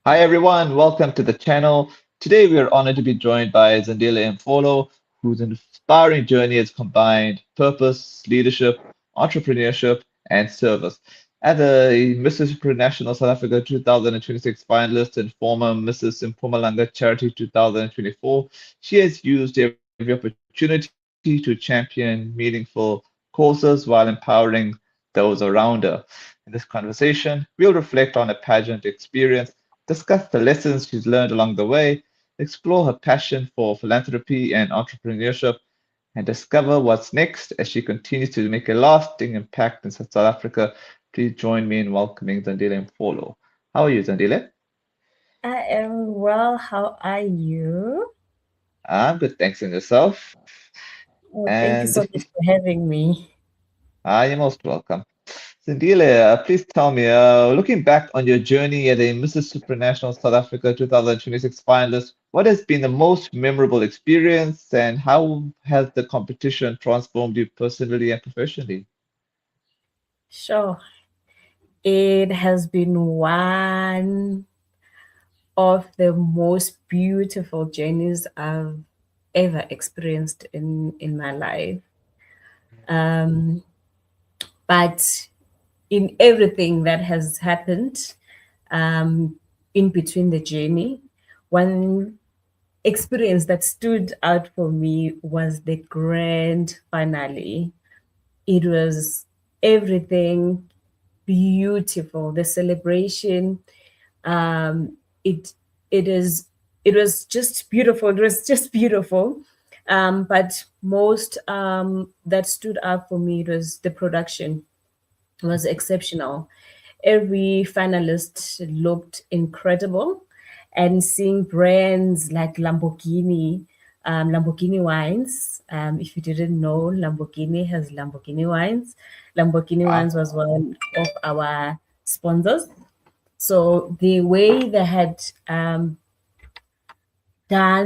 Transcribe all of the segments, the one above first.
Hi everyone, welcome to the channel. Today we are honored to be joined by Zandile Mpholo, whose inspiring journey has combined purpose, leadership, entrepreneurship, and service. As a Mrs Supranational South Africa 2026 finalist and former Mrs Mpumalanga Charity 2024, she has used every opportunity to champion meaningful causes while empowering those around her. In this conversation, we'll reflect on a pageant experience, discuss the lessons she's learned along the way, explore her passion for philanthropy and entrepreneurship, and discover what's next as she continues to make a lasting impact in South Africa. Please join me in welcoming Zandile Mpholo. How are you, Zandile? I am well. How are you? I'm good, thanks, and yourself. Oh, thank you And so much for having me. you're most welcome. Zandile, please tell me, looking back on your journey as a Mrs. Supranational South Africa 2026 finalist, what has been the most memorable experience and how has the competition transformed you personally and professionally? Sure. It has been one of the most beautiful journeys I've ever experienced in my life. Um, but in everything that has happened um, in between the journey, one experience that stood out for me was the grand finale. It was everything beautiful. The celebration, um, it it is it was just beautiful. It was just beautiful. But most that stood out for me was the production was exceptional. Every finalist looked incredible, and seeing brands like Lamborghini wines. If you didn't know, Lamborghini has Lamborghini wines. Lamborghini Wow, wines was one of our sponsors. So the way they had done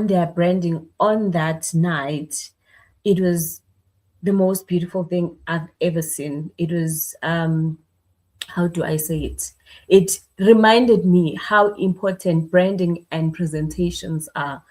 their branding on that night, it was the most beautiful thing I've ever seen. It was how do I say it? It reminded me how important branding and presentations are.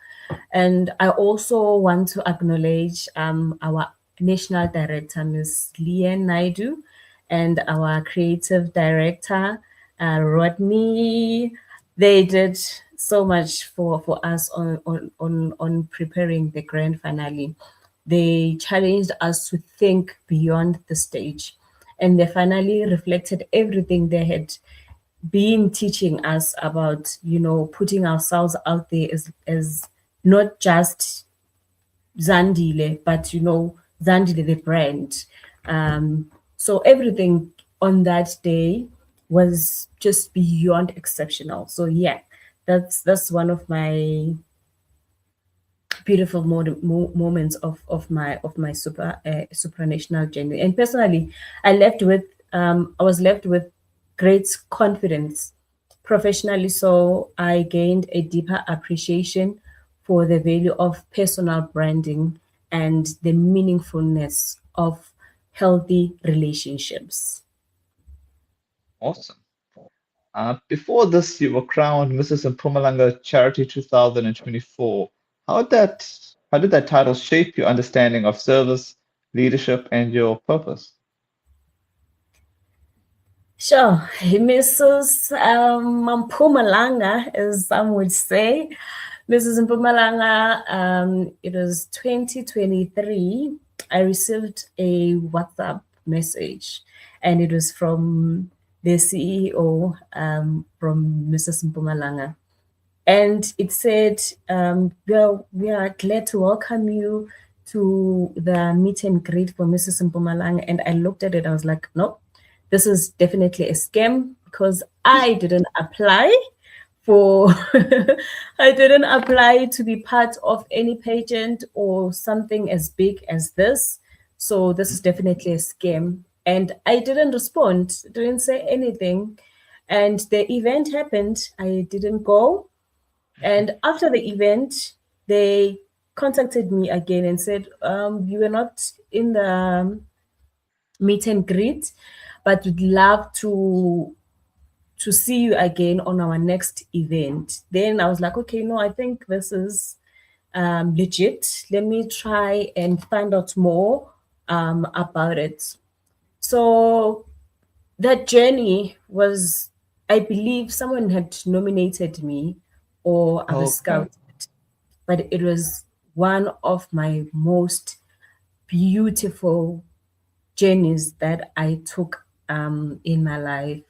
And I also want to acknowledge our national director, Ms. Leanne Naidu, and our creative director, Rodney. They did so much for us on preparing the grand finale. They challenged us to think beyond the stage, and they finally reflected everything they had been teaching us about, putting ourselves out there as not just Zandile, but Zandile the brand. So everything on that day was just beyond exceptional. So yeah, that's one of my beautiful moments of my supranational journey. And personally, I was left with great confidence professionally. So I gained a deeper appreciation for the value of personal branding and the meaningfulness of healthy relationships. awesome. Before this, you were crowned Mrs. Mpumalanga Charity 2024. How did that title shape your understanding of service, leadership, and your purpose? Sure, Mrs. Mpumalanga, as some would say, Mrs. Mpumalanga. It was 2023. I received a WhatsApp message, and it was from the CEO, from Mrs. Mpumalanga, and it said, we are glad to welcome you to the meet and greet for Mrs. Mpumalanga. And I looked at it, I was like, nope, this is definitely a scam because I didn't apply for I didn't apply to be part of any pageant or something as big as this. So this is definitely a scam. And I didn't respond, didn't say anything. And the event happened. I didn't go. And after the event, they contacted me again and said, you were not in the meet and greet, but we'd love to see you again on our next event. Then I was like, okay, no, I think this is legit. Let me try and find out more about it. So that journey was, I believe someone had nominated me or I was Okay. scouted, but it was one of my most beautiful journeys that I took in my life.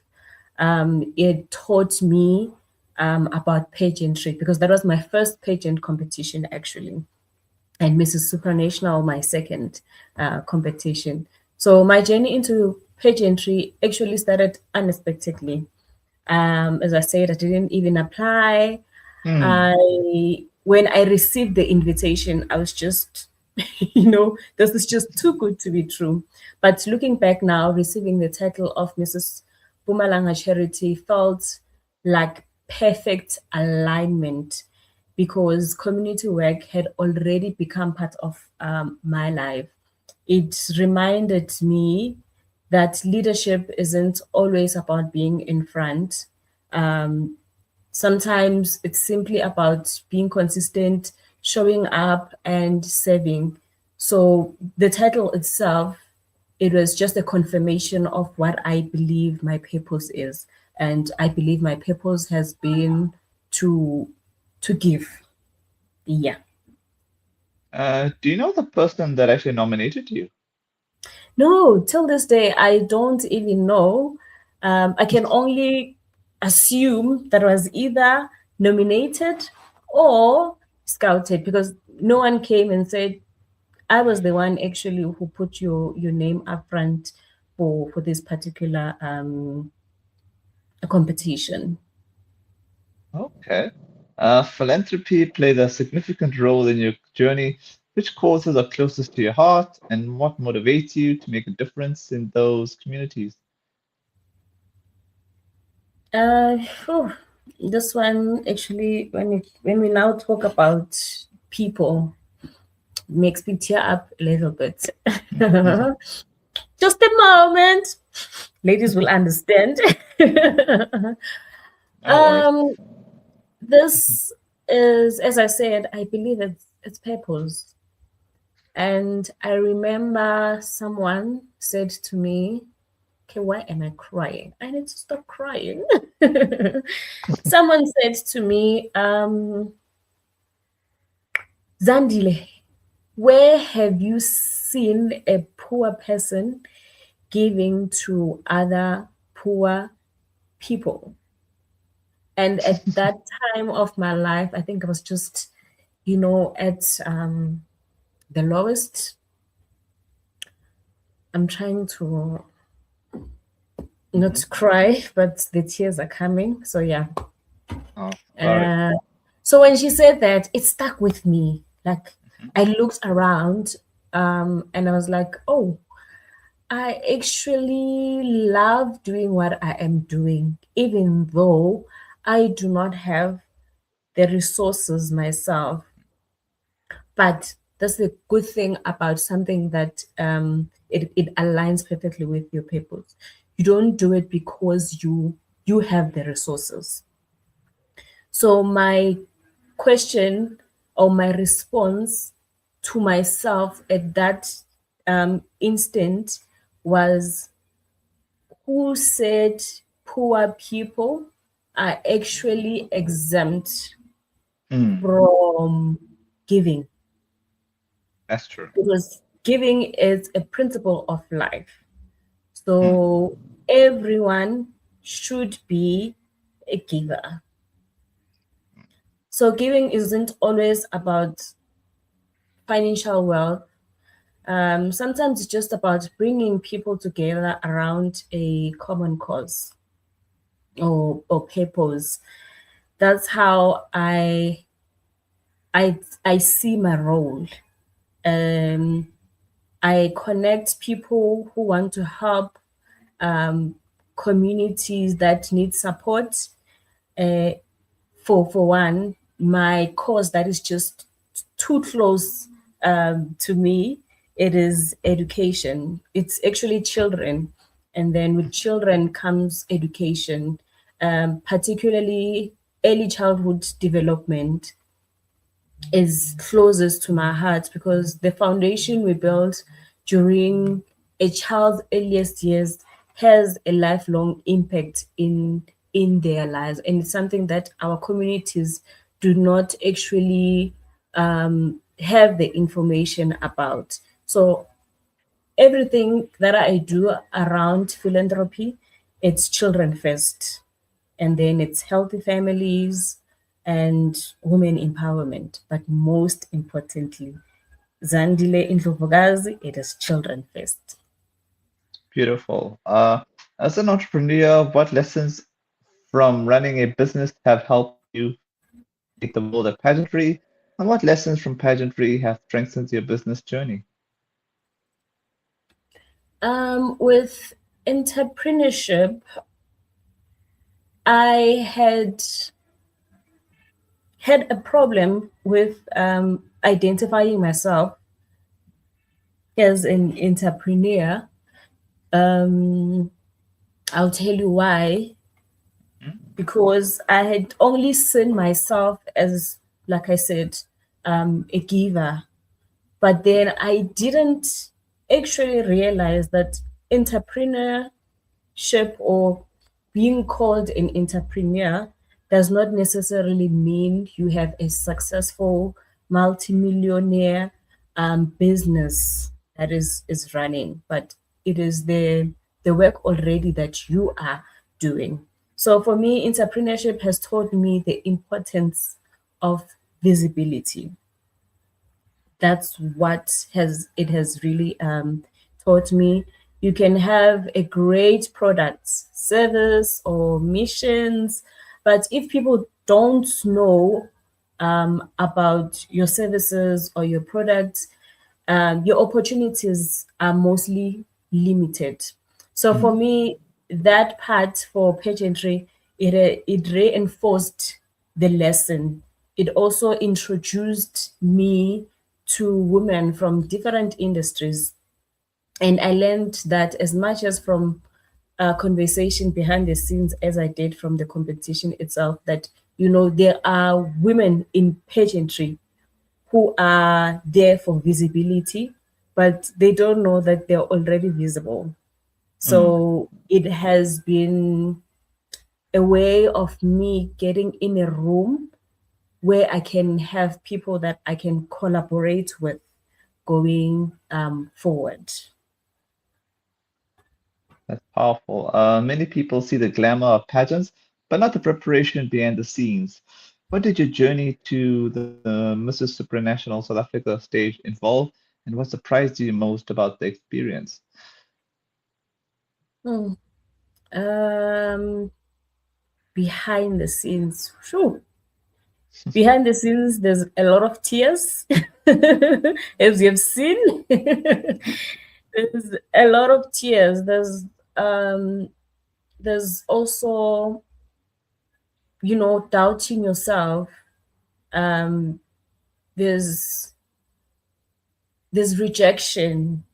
It taught me about pageantry because that was my first pageant competition actually, and Mrs Supranational my second competition. So my journey into pageantry actually started unexpectedly. As I said, I didn't even apply. Hmm. I When I received the invitation, I was just, this is just too good to be true. But looking back now, receiving the title of Mrs Mpumalanga Charity felt like perfect alignment because community work had already become part of my life. It reminded me that leadership isn't always about being in front. Um, Sometimes it's simply about being consistent, showing up, and serving. So the title itself, it was just a confirmation of what I believe my purpose is. And I believe my purpose has been to to give. Yeah. Do you know the person that actually nominated you? No, till this day, I don't even know. I can only assume that I was either nominated or scouted because no one came and said, I was the one actually who put your name up front for this particular competition. Okay. Philanthropy played a significant role in your journey. Which causes are closest to your heart, and what motivates you to make a difference in those communities? Uh, phew, this one actually, when we now talk about people, makes me tear up a little bit. Just a moment. Ladies will understand. No worries. um, this is, as I said, I believe it's purpose. And I remember someone said to me, okay, why am I crying? I need to stop crying. Someone said to me, Zandile, where have you seen a poor person giving to other poor people? And at that time of my life, I think I was just, at the lowest. I'm trying to not Hmm. to cry, but the tears are coming. So yeah. Oh, sorry. Uh, so when she said that, it stuck with me. Like Mhm. I looked around, and I was like, oh, I actually love doing what I am doing, even though I do not have the resources myself. But that's the good thing about something that it aligns perfectly with your purpose. You don't do it because you have the resources. So my question or my response to myself at that instant was, who said poor people are actually exempt Hmm. from giving? That's true. Because giving is a principle of life. Hmm. So everyone should be a giver. So giving isn't always about financial wealth. Sometimes it's just about bringing people together around a common cause or purpose. That's how I see my role. Um, I connect people who want to help communities that need support. Uh, for one, my cause that is just too close to me, it is education. It's actually children, and then with children comes education. particularly early childhood development is closest to my heart because the foundation we built during a child's earliest years has a lifelong impact in their lives, and it's something that our communities do not actually have the information about. So everything that I do around philanthropy, it's children first, and then it's healthy families and women empowerment. But most importantly, Zandile Mpholo, it is children first. Beautiful. As an entrepreneur, what lessons from running a business have helped you navigate the world of pageantry, and what lessons from pageantry have strengthened your business journey? With entrepreneurship, I had a problem with identifying myself as an entrepreneur. Um, I'll tell you why. Because I had only seen myself as, like I said, a giver. But then I didn't actually realize that entrepreneurship or being called an entrepreneur does not necessarily mean you have a successful multimillionaire business that is running, but it is the work already that you are doing. So for me, entrepreneurship has taught me the importance of visibility. That's what has really taught me. You can have a great product, service, or missions, but if people don't know about your services or your products, your opportunities are mostly limited. So for Mm, me, that part for pageantry, it reinforced the lesson. It also introduced me to women from different industries, and I learned that as much as from a conversation behind the scenes as I did from the competition itself, that there are women in pageantry who are there for visibility, but they don't know that they're already visible. mm. So it has been a way of me getting in a room where I can have people that I can collaborate with going forward. That's powerful. Many people see the glamour of pageants, but not the preparation behind the scenes. What did your journey to the Mrs Supranational South Africa stage involve, and what surprised you most about the experience? Hmm. Um, Behind the scenes, phew. Behind the scenes, there's a lot of tears, as you've seen. There's a lot of tears. Um, there's also, doubting yourself. Um, there's there's rejection.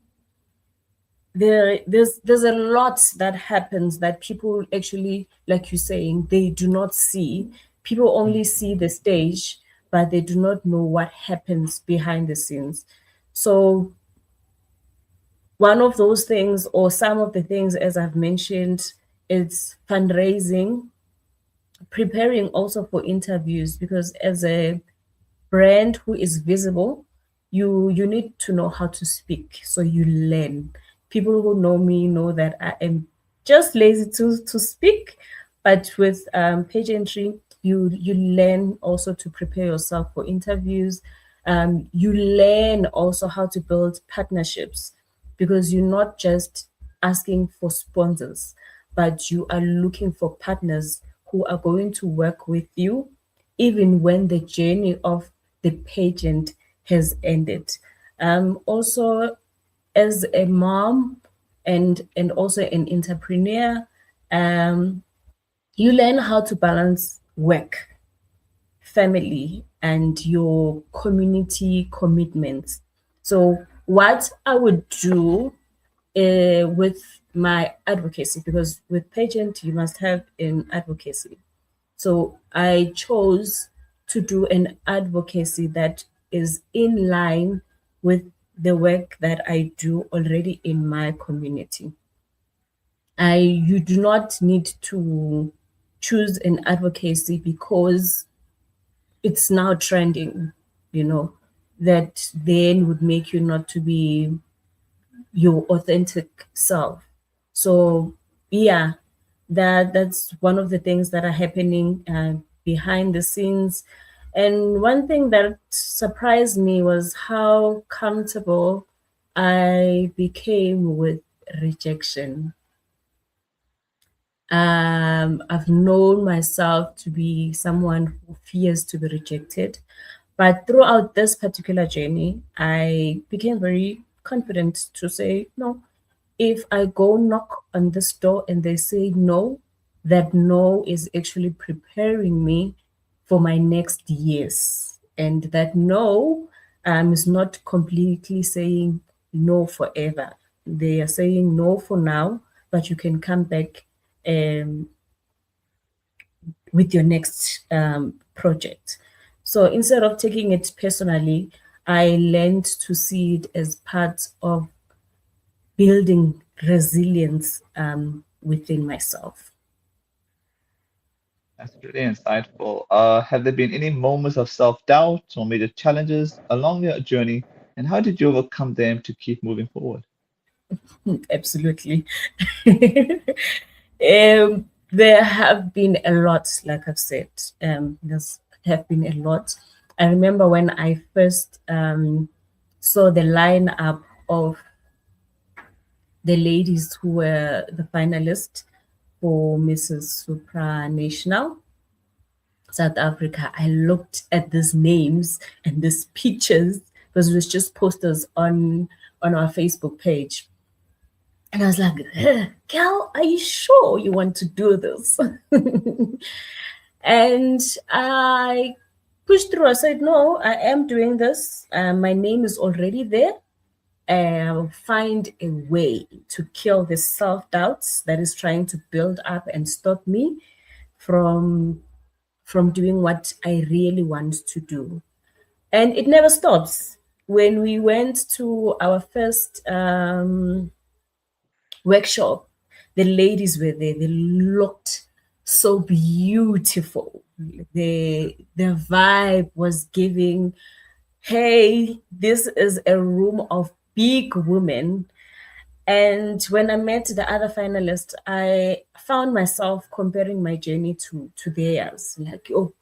There's a lot that happens that people actually, like you're saying, they do not see. People only Mm, see the stage, but they do not know what happens behind the scenes. So one of those things, or some of the things, as I've mentioned, it's fundraising, preparing also for interviews, because as a brand who is visible, you need to know how to speak. So you learn. People who know me know that I am just lazy to speak, but with pageantry, you learn also to prepare yourself for interviews. You learn also how to build partnerships, because you're not just asking for sponsors, but you are looking for partners who are going to work with you even when the journey of the pageant has ended. Also, as a mom and also an entrepreneur, um, you learn how to balance work, family, and your community commitments. So, what I would do with my advocacy, because with pageant you must have an advocacy. So I chose to do an advocacy that is in line with the work that I do already in my community. You do not need to choose an advocacy because it's now trending, you know, that then would make you not to be your authentic self. So yeah, that's one of the things that are happening behind the scenes. And one thing that surprised me was how comfortable I became with rejection. I've known myself to be someone who fears to be rejected. But throughout this particular journey, I became very confident to say, no, if I go knock on this door and they say no, that no is actually preparing me for my next years. And that no is not completely saying no forever. They are saying no for now, but you can come back um, with your next project. So instead of taking it personally, I learned to see it as part of building resilience within myself. That's really insightful. Have there been any moments of self-doubt or major challenges along your journey, and how did you overcome them to keep moving forward? Absolutely. There have been a lot, like I've said, there's have been a lot. I remember when I first saw the lineup of the ladies who were the finalists for Mrs Supranational South Africa. I looked at these names and these pictures because it was just posters on our Facebook page. And I was like, Gal, are you sure you want to do this? And I pushed through. I said, no, I am doing this. My name is already there. I'll find a way to kill the self doubts that is trying to build up and stop me from doing what I really want to do. And it never stops. When we went to our first workshop, the ladies were there. They looked so beautiful. The vibe was giving, hey, this is a room of big women. And when I met the other finalists, I found myself comparing my journey to theirs. Like, oh,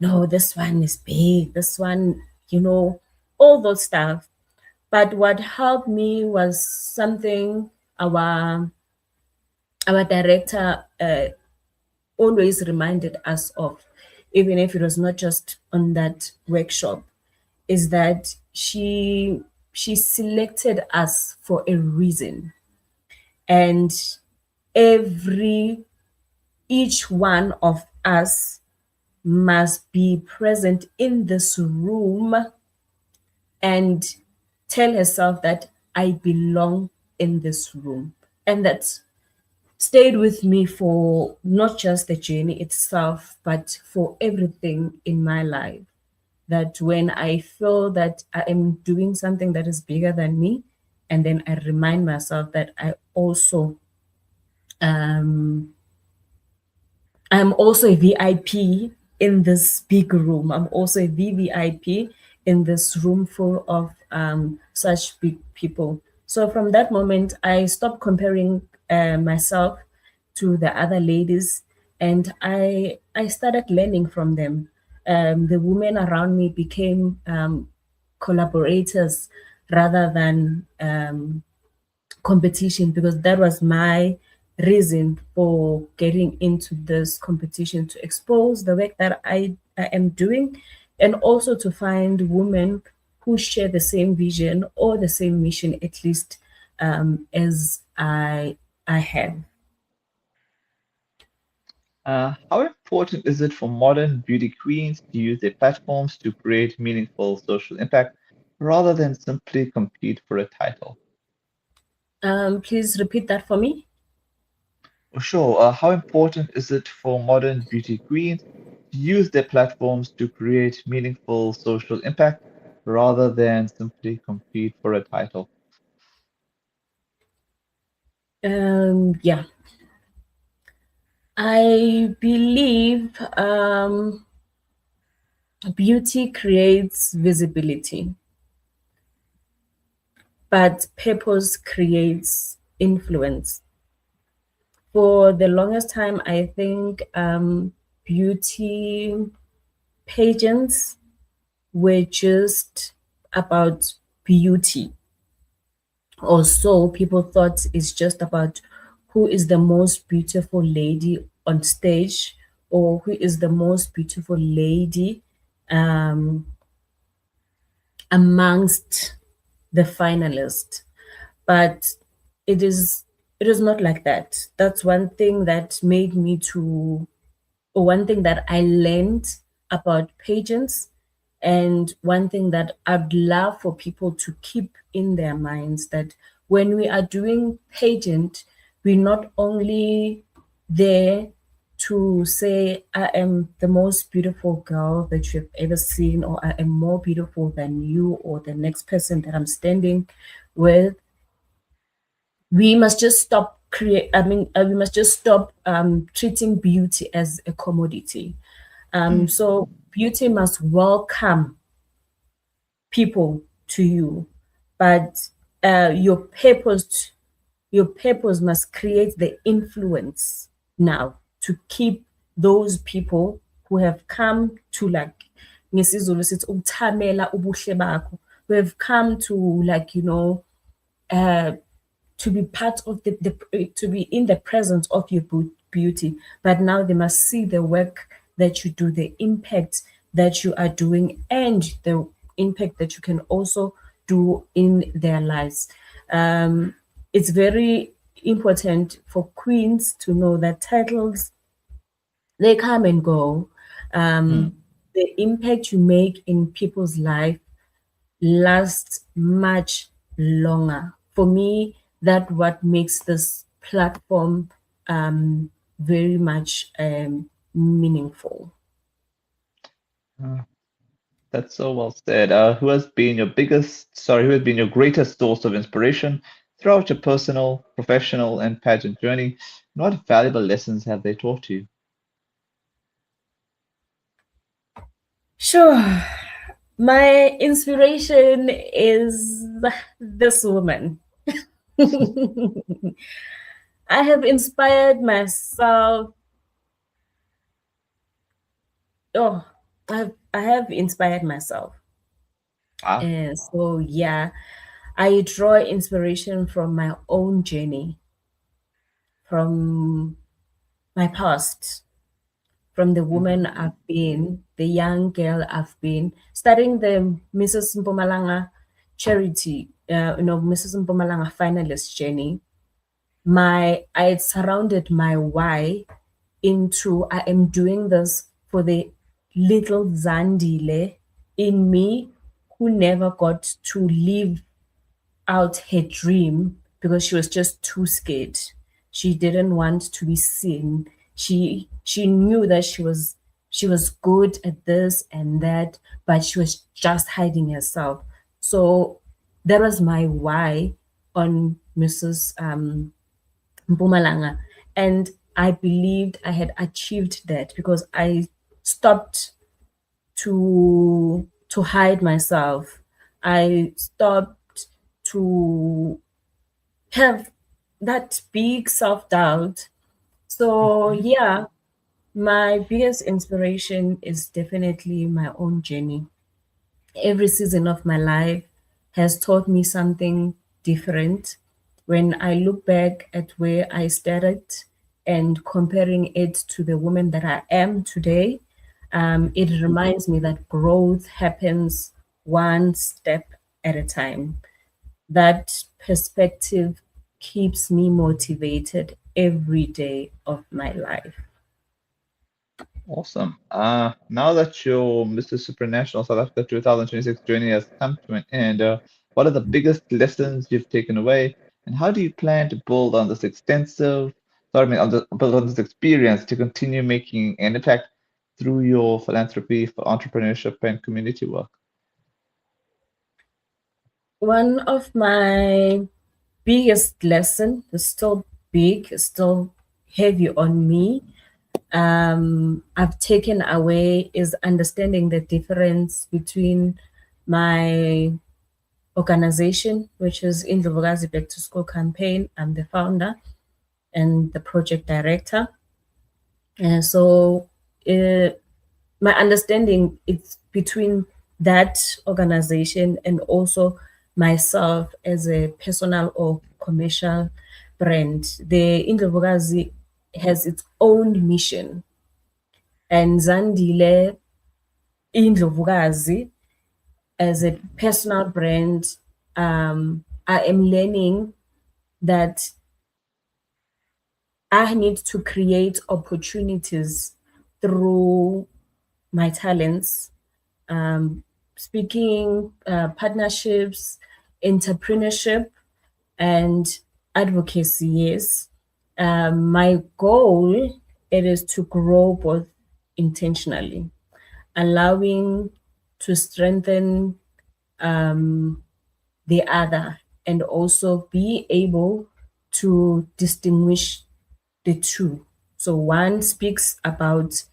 no, this one is big, this one, all those stuff. But what helped me was something our our director always reminded us of, even if it was not just on that workshop, is that she selected us for a reason. And every each one of us must be present in this room and tell herself that I belong in this room. And that stayed with me for not just the journey itself, but for everything in my life. That when I feel that I am doing something that is bigger than me, and then I remind myself that um, I'm also a VIP in this big room. I'm also a VVIP in this room full of such big people. So from that moment, I stopped comparing myself to the other ladies, and I started learning from them. The women around me became collaborators rather than competition, because that was my reason for getting into this competition, to expose the work that I am doing, and also to find women who share the same vision or the same mission, at least as I have. How important is it for modern beauty queens to use their platforms to create meaningful social impact rather than simply compete for a title? Please repeat that for me. Sure. How important is it for modern beauty queens to use their platforms to create meaningful social impact rather than simply compete for a title? Yeah, I believe beauty creates visibility, but purpose creates influence. For the longest time, I think beauty pageants were just about beauty, or so people thought it's just about who is the most beautiful lady on stage, or who is the most beautiful lady um, amongst the finalists. But it is it is not like that. That's one thing that made me to, or one thing that I learned about pageants, and one thing that I'd love for people to keep in their minds, that when we are doing pageant, we're not only there to say, I am the most beautiful girl that you've ever seen, or I am more beautiful than you or the next person that I'm standing with. We must just stop create I mean we must just stop treating beauty as a commodity. Mm, So beauty must welcome people to you, but your purpose must create the influence now to keep those people who have come to, like, ngesizulu sithi ukuthamela ubuhle bakho, who have come to, like, uh, to be part of to be in the presence of your beauty, but now they must see the work that you do, the impact that you are doing, and the impact that you can also do in their lives. It's very important for queens to know that titles, they come and go. mm. The impact you make in people's life lasts much longer. For me, that what makes this platform very much meaningful. Uh, that's so well said. Who has been your greatest source of inspiration throughout your personal, professional, and pageant journey? And what valuable lessons have they taught you? Sure. My inspiration is this woman. I have inspired myself. Oh, I have inspired myself. Ah, And so, yeah, I draw inspiration from my own journey, from my past, from the mm, woman I've been, the young girl I've been, starting the Mrs Mpumalanga Charity, Mrs Mpumalanga Finalist journey. I had surrounded my why into, I am doing this for the little Zandile in me who never got to live out her dream because she was just too scared. She didn't want to be seen. She knew that she was good at this and that, but she was just hiding herself. So that was my why on Mrs. Mpumalanga. And I believed I had achieved that because I stopped to hide myself. I stopped to have that big self-doubt. So mhm. yeah, my biggest inspiration is definitely my own journey. Every season of my life has taught me something different. When I look back at where I started and comparing it to the woman that I am today, it reminds me that growth happens one step at a time. That perspective keeps me motivated every day of my life. Awesome. Now that your Mrs Supranational South Africa 2026 journey has come to an end, what are the biggest lessons you've taken away? And how do you plan to build on this build on this experience to continue making an impact through your philanthropy for entrepreneurship and community work? One of my biggest lesson is still big, is still heavy on me. I've taken away is understanding the difference between my organization, which is Indlovukazi Back to School campaign. I'm the founder and the project director. And so my understanding is between that organization and also myself as a personal or commercial brand. The Indlovukazi has its own mission, and Zandile Indlovukazi as a personal brand, I am learning that I need to create opportunities through my talents, um, speaking, partnerships, entrepreneurship, and advocacy. Yes, my goal it is to grow both intentionally, allowing to strengthen the other, and also be able to distinguish the two. So one speaks about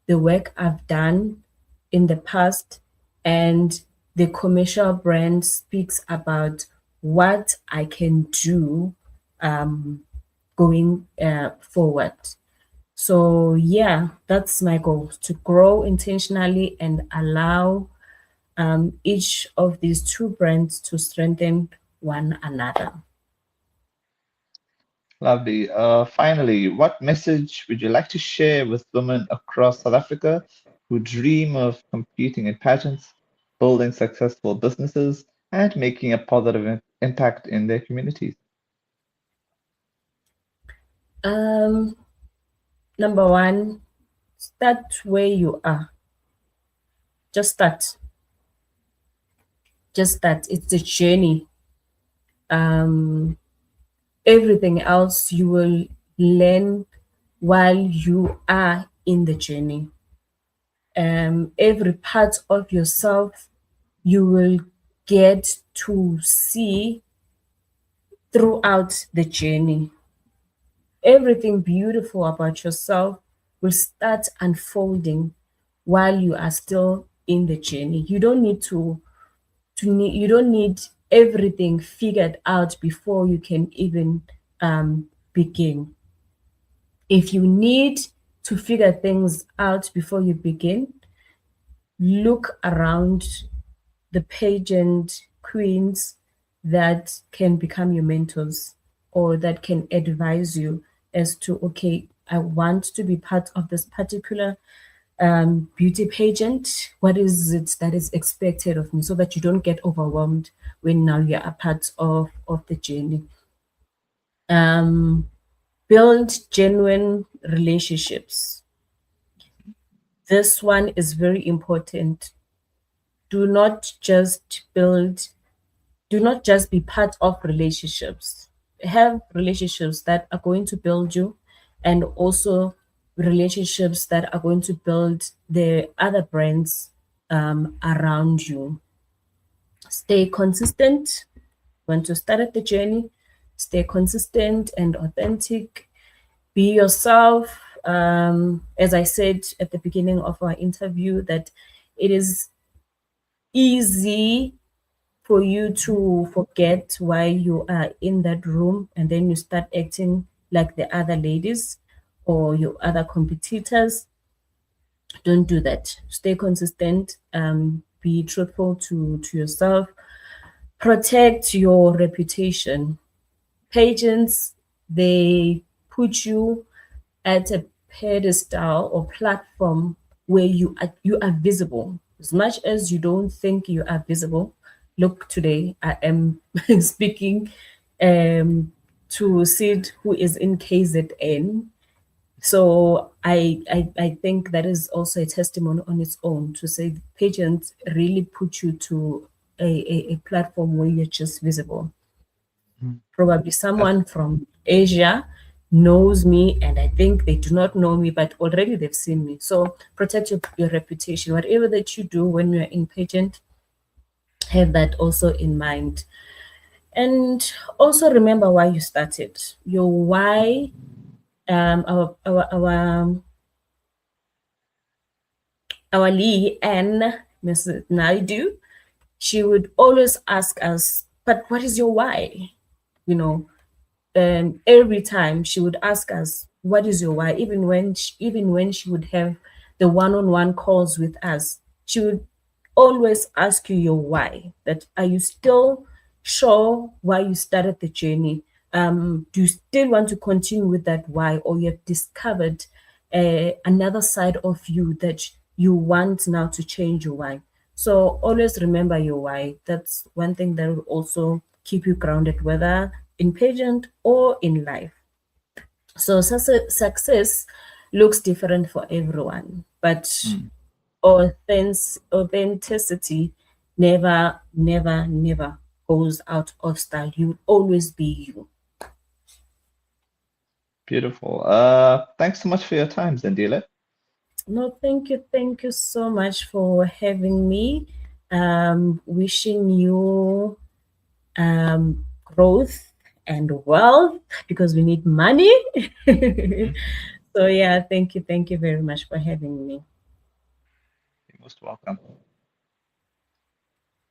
the work I've done in the past, and the commercial brand speaks about what I can do going forward. So yeah, that's my goal, to grow intentionally and allow each of these two brands to strengthen one another. Lovely. Finally, what message would you like to share with women across South Africa who dream of competing in pageants, building successful businesses, and making a positive impact in their communities? Um, Number one, start where you are. Just start. Just start. It's a journey. Um, Everything else you will learn while you are in the journey. Every part of yourself you will get to see throughout the journey. Everything beautiful about yourself will start unfolding while you are still in the journey. You don't need you don't need everything figured out before you can even begin. If you need to figure things out before you begin, look around the pageant queens that can become your mentors or that can advise you as to, okay, I want to be part of this particular beauty pageant. What is it that is expected of me, so that you don't get overwhelmed when now you're a part of the journey. um Build genuine relationships. This one is very important. Do not just build, do not just be part of relationships. Have relationships that are going to build you, and also relationships that are going to build the other brands around you. Stay consistent. When to start at the journey, stay consistent and authentic. Be yourself. As I said at the beginning of our interview, that it is easy for you to forget why you are in that room, and then you start acting like the other ladies or your other competitors. Don't do that. Stay consistent. Be truthful to yourself. Protect your reputation. Pageants, they put you at a pedestal or platform where you are visible. As much as you don't think you are visible, look, today I am speaking to Sid, who is in KZN. So I think that is also a testimony on its own, to say pageants really put you to a platform where you're just visible. Probably That's someone from Asia knows me and I think they do not know me, but already they've seen me. So protect your reputation. Whatever that you do when you're in pageant, have that also in mind. And also remember why you started. Your why, our Lee and Mrs. Naidu, she would always ask us, but what is your why? You know, every time she would ask us, "What is your why?" Even when she would have the one-on-one calls with us, she would always ask you your why. That are you still sure why you started the journey? Do you still want to continue with that why, or you have discovered another side of you that you want now to change your why? So always remember your why. That's one thing that will also keep you grounded, whether in pageant or in life. So success looks different for everyone, but authenticity never goes out of style. You will always be you. beautiful. Thanks so much for your time, Zandile. No, thank you so much for having me. Wishing you growth and wealth because we need money. Mhm. So yeah, thank you very much for having me. You're most welcome.